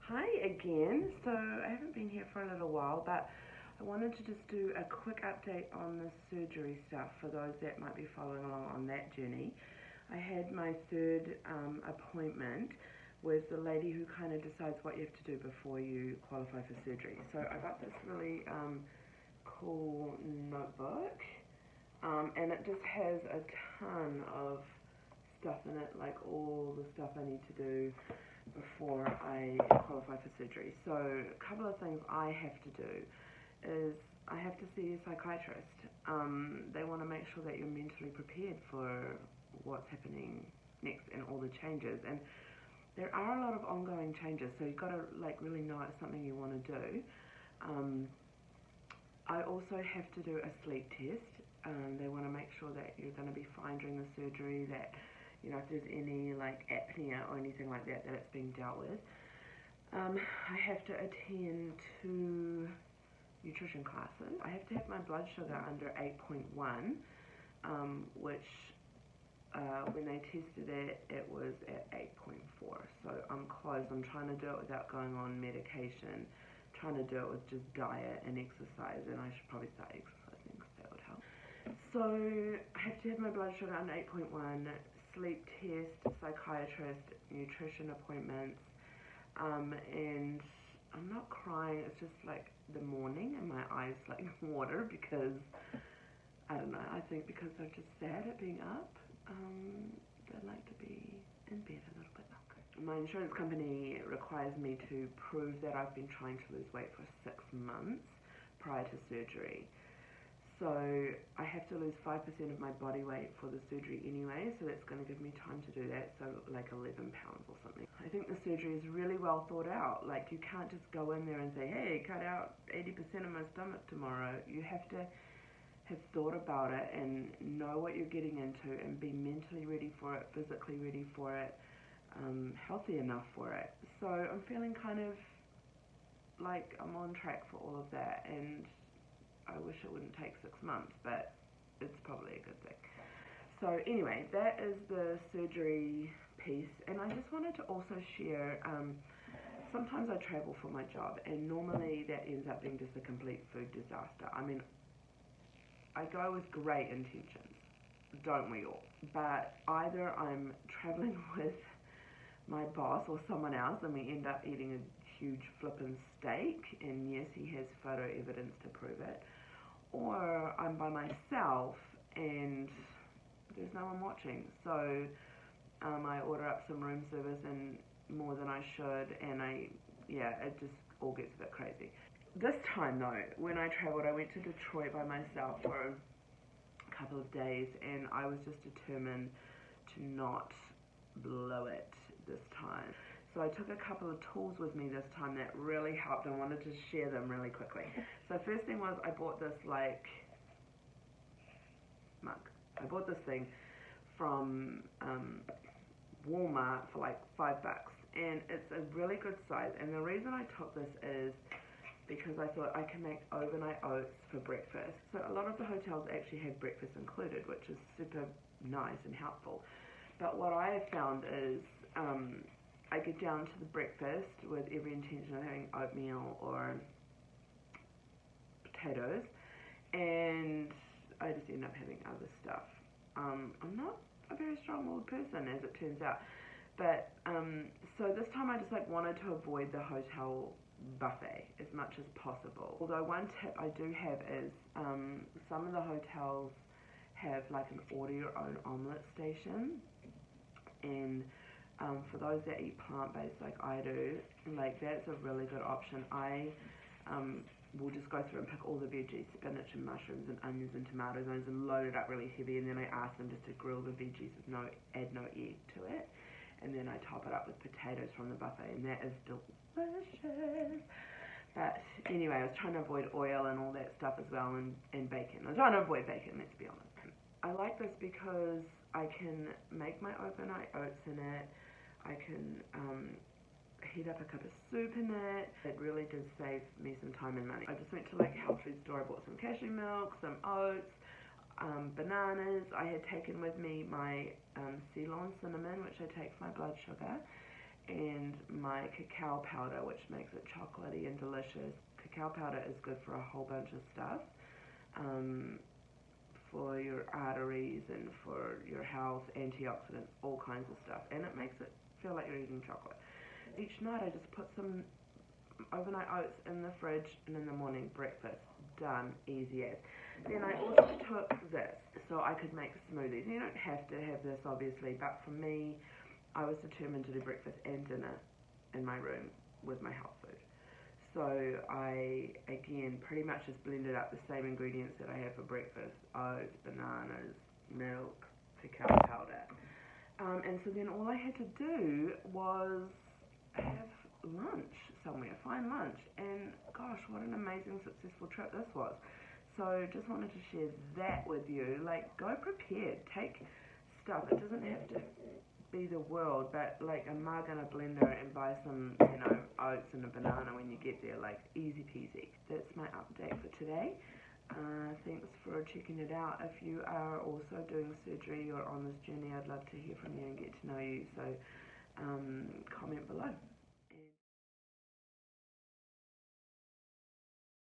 Hi again. So I haven't been here for a little while, but I wanted to just do a quick update on the surgery stuff for those that might be following along on that journey. I had my third appointment with the lady who kind of decides what you have to do before you qualify for surgery. So I got this really cool notebook, and it just has a ton of stuff in it, like all the stuff I need to do before I qualify for surgery. So a couple of things I have to do is I have to see a psychiatrist. They want to make sure that you're mentally prepared for what's happening next and all the changes. And there are a lot of ongoing changes, so you've got to really know it's something you want to do. I also have to do a sleep test. They want to make sure that you're going to be fine during the surgery, that if there's any apnea or anything like that, that it's being dealt with. I have to attend 2 nutrition classes. I have to have my blood sugar under 8.1, which when they tested it, it was at 8.4. So I'm close. I'm trying to do it without going on medication, trying to do it with just diet and exercise, and I should probably start exercising because that would help. So I have to have my blood sugar under 8.1, sleep test, psychiatrist, nutrition appointments, and I'm not crying, it's just like the morning and my eyes water because, I don't know, I think because I'm just sad at being up, I'd like to be in bed a little bit longer. My insurance company requires me to prove that I've been trying to lose weight for 6 months prior to surgery. So I have to lose 5% of my body weight for the surgery anyway, so that's going to give me time to do that, so like 11 pounds or something. I think the surgery is really well thought out. Like, you can't just go in there and say, hey, cut out 80% of my stomach tomorrow. You have to have thought about it and know what you're getting into and be mentally ready for it, physically ready for it, healthy enough for it. So I'm feeling kind of like I'm on track for all of that, and I wish it wouldn't take 6 months, but it's probably a good thing. So anyway, that is the surgery piece, and I just wanted to also share, sometimes I travel for my job, and normally that ends up being just a complete food disaster. I mean, I go with great intentions, don't we all? But either I'm traveling with my boss or someone else, and we end up eating a huge flippin' steak, and yes, he has photo evidence to prove it, or I'm by myself and there's no one watching. So I order up some room service and more than I should, and it just all gets a bit crazy. This time though, when I traveled, I went to Detroit by myself for a couple of days, and I was just determined to not blow it this time. So I took a couple of tools with me this time that really helped, and wanted to share them really quickly. So first thing was I bought this mug. I bought this thing from Walmart for $5, and it's a really good size. And the reason I took this is because I thought I can make overnight oats for breakfast. So a lot of the hotels actually have breakfast included, which is super nice and helpful. But what I have found is I get down to the breakfast with every intention of having oatmeal or potatoes, and I just end up having other stuff. I'm not a very strong-willed person, as it turns out. But so this time I just wanted to avoid the hotel buffet as much as possible. Although one tip I do have is some of the hotels have an order your own omelette station, and for those that eat plant-based like I do, that's a really good option. I will just go through and pick all the veggies, spinach and mushrooms and onions and tomatoes, and load it up really heavy, and then I ask them just to grill the veggies with add no egg to it, and then I top it up with potatoes from the buffet, and that is delicious. But anyway, I was trying to avoid oil and all that stuff as well, and bacon. I was trying to avoid bacon, let's be honest. I like this because I can make my overnight oats in it. I can heat up a cup of soup in it. It really did save me some time and money. I just went to health food store. I bought some cashew milk, some oats, bananas. I had taken with me my Ceylon cinnamon, which I take for my blood sugar, and my cacao powder, which makes it chocolatey and delicious. Cacao powder is good for a whole bunch of stuff, for your arteries and for your health, antioxidants, all kinds of stuff, and it makes it feel like you're eating chocolate. Each night I just put some overnight oats in the fridge, and in the morning, breakfast, done, easy as. Then I also took this so I could make smoothies. You don't have to have this obviously, but for me, I was determined to do breakfast and dinner in my room with my health food. So I, again, pretty much just blended up the same ingredients that I have for breakfast: oats, bananas, milk, cacao powder. And so then all I had to do was have lunch somewhere, find lunch. And gosh, what an amazing, successful trip this was. So just wanted to share that with you. Like, go prepared. Take stuff. It doesn't have to be the world, but like a mug and a blender, and buy some, oats and a banana when you get there. Like, easy peasy. That's my update for today. Thanks for checking it out. If you are also doing surgery or on this journey, I'd love to hear from you and get to know you. So comment below.